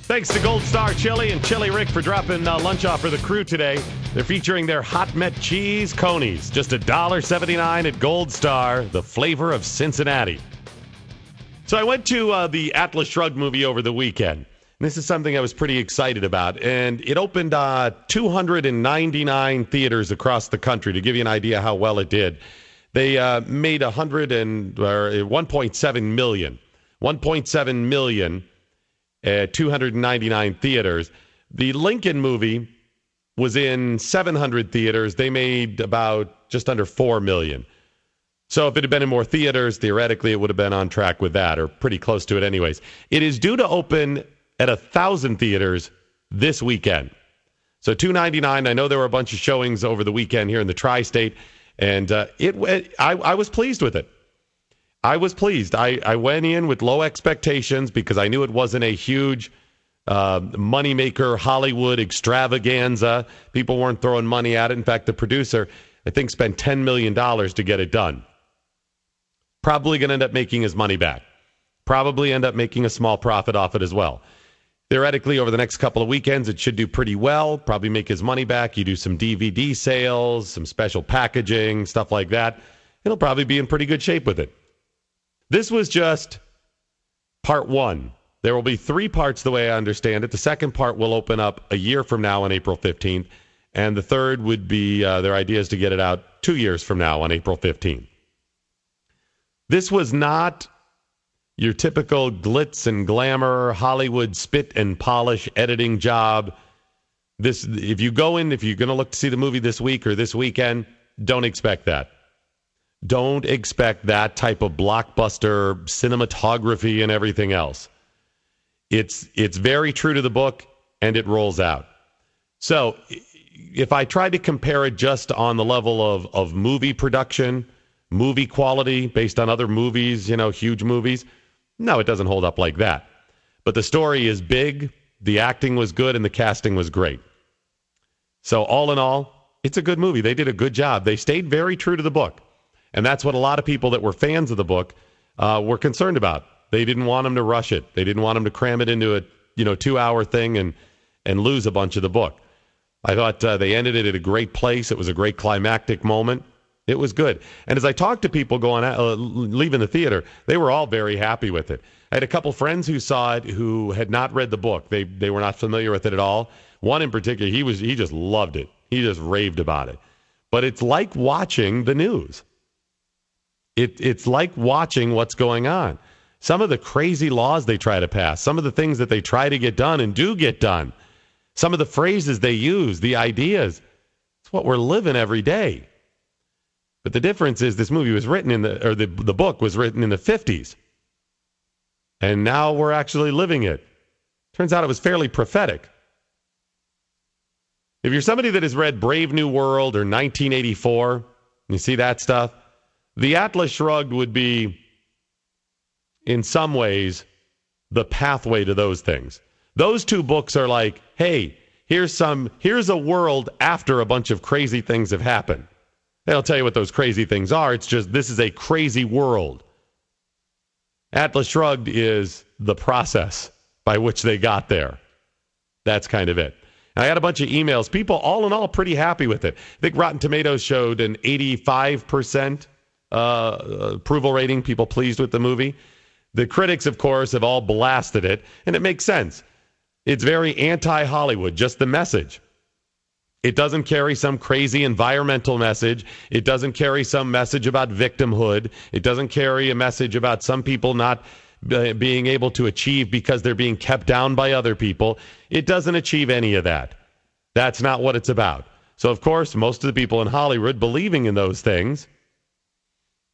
Thanks to Gold Star Chili and Chili Rick for dropping lunch off for the crew today. They're featuring their Hot Met Cheese Conies. Just $1.79 at Gold Star, the flavor of Cincinnati. So I went to the Atlas Shrugged movie over the weekend. This is something I was pretty excited about. And it opened 299 theaters across the country, to give you an idea how well it did. They made 1.7 million. 1.7 million at 299 theaters. The Lincoln movie was in 700 theaters. They made about just under 4 million. So if it had been in more theaters, theoretically it would have been on track with that, or pretty close to it anyways. It is due to open at 1,000 theaters this weekend. So $299. I know there were a bunch of showings over the weekend here in the tri-state, and I was pleased with it. I was pleased. I went in with low expectations because I knew it wasn't a huge moneymaker Hollywood extravaganza. People weren't throwing money at it. In fact, the producer, I think, spent $10 million to get it done. Probably going to end up making his money back. Probably end up making a small profit off it as well. Theoretically, over the next couple of weekends, it should do pretty well. Probably make his money back. You do some DVD sales, some special packaging, stuff like that. It'll probably be in pretty good shape with it. This was just part one. There will be 3 parts the way I understand it. The second part will open up a year from now on April 15th. And the third would be their idea is to get it out 2 years from now on April 15th. This was not your typical glitz and glamour, Hollywood spit and polish editing job. If you're going to look to see the movie this week or this weekend, don't expect that. Don't expect that type of blockbuster cinematography and everything else. It's very true to the book, and it rolls out. So if I try to compare it just on the level of movie production, movie quality based on other movies, huge movies, no, it doesn't hold up like that. But the story is big, the acting was good, and the casting was great. So all in all, it's a good movie. They did a good job. They stayed very true to the book. And that's what a lot of people that were fans of the book were concerned about. They didn't want them to rush it. They didn't want them to cram it into a 2-hour thing and lose a bunch of the book. I thought they ended it at a great place. It was a great climactic moment. It was good. And as I talked to people leaving the theater, they were all very happy with it. I had a couple friends who saw it who had not read the book. They were not familiar with it at all. One in particular, he just loved it. He just raved about it. But it's like watching the news. It's like watching what's going on. Some of the crazy laws they try to pass, some of the things that they try to get done and do get done, some of the phrases they use, the ideas, it's what we're living every day. But the difference is this movie was written the book was written in the 50s. And now we're actually living it. Turns out it was fairly prophetic. If you're somebody that has read Brave New World or 1984, you see that stuff, The Atlas Shrugged would be, in some ways, the pathway to those things. Those 2 books are like, hey, here's a world after a bunch of crazy things have happened. They don't tell you what those crazy things are. It's just, this is a crazy world. Atlas Shrugged is the process by which they got there. That's kind of it. And I had a bunch of emails. People, all in all, pretty happy with it. I think Rotten Tomatoes showed an 85% approval rating. People pleased with the movie. The critics, of course, have all blasted it, and it makes sense. It's very anti-Hollywood, just the message. It doesn't carry some crazy environmental message. It doesn't carry some message about victimhood. It doesn't carry a message about some people not being able to achieve because they're being kept down by other people. It doesn't achieve any of that. That's not what it's about. So, of course, most of the people in Hollywood believing in those things,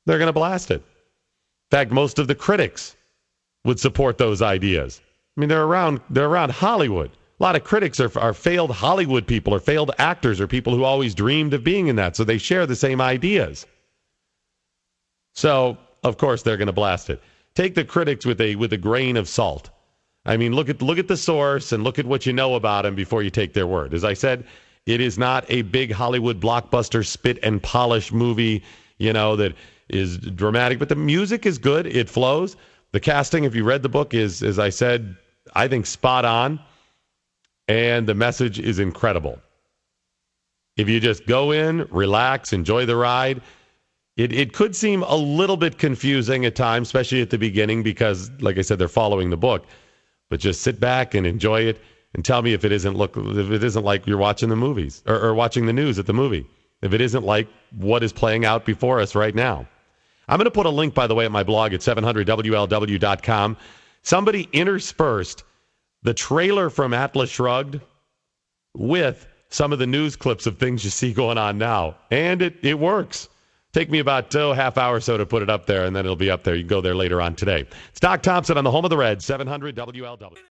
they're going to blast it. In fact, most of the critics would support those ideas. I mean, they're around Hollywood. A lot of critics are failed Hollywood people or failed actors or people who always dreamed of being in that, so they share the same ideas. So, of course, they're going to blast it. Take the critics with a grain of salt. I mean, look at the source and look at what you know about them before you take their word. As I said, it is not a big Hollywood blockbuster spit and polish movie, that is dramatic, but the music is good. It flows. The casting, if you read the book, is, as I said, I think, spot on, and the message is incredible. If you just go in, relax, enjoy the ride, it could seem a little bit confusing at times, especially at the beginning because, like I said, they're following the book. But just sit back and enjoy it and tell me if it isn't like you're watching the movies or watching the news at the movie. If it isn't like what is playing out before us right now. I'm going to put a link, by the way, at my blog at 700WLW.com. Somebody interspersed the trailer from Atlas Shrugged with some of the news clips of things you see going on now. And it works. Take me about half hour or so to put it up there, and then it'll be up there. You can go there later on today. It's Doc Thompson on the home of the Reds, 700 WLW.